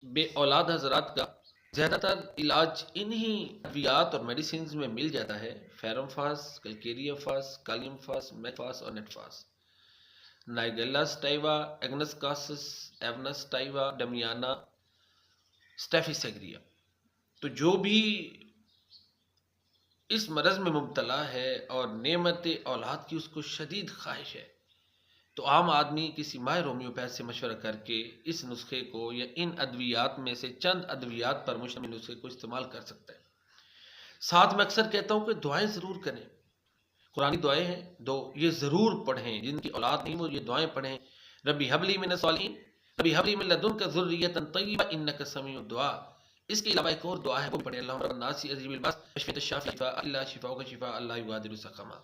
بے اولاد حضرات کا زیادہ تر علاج انہی ادویات اور میڈیسینز میں مل جاتا ہے: فیرم فاس، کلکیریا فاس، کالیم فاس، میک فاس اور نیٹ فاس، نائگیلا سٹائوا، ایگنس کاسس، ایونس سٹائوا، ڈمیانا، سٹیفی سیگریا۔ تو جو بھی اس مرض میں مبتلا ہے اور نعمت اولاد کی اس کو شدید خواہش ہے، تو عام آدمی کسی ماہر ہومیوپیتھ سے مشورہ کر کے اس نسخے کو یا ان ادویات میں سے چند ادویات پر مشتمل نسخے کو استعمال کر سکتا ہے۔ ساتھ میں اکثر کہتا ہوں کہ دعائیں ضرور کریں، قرآنی دعائیں ہیں دو، یہ ضرور پڑھیں۔ جن کی اولاد نہیں وہ یہ دعائیں پڑھیں: ربی حبلی من الصالحین، ربی حبلی من لدنک ذریۃ طیبہ انک سمیع الدعاء۔ اس کے علاوہ ایک اور دعا ہے وہ بھی پڑھیں: اللہم رب الناس عذیب الباس اشفی الشافی لا شفاء الا شفاؤک شفاء لا یغادر سقما۔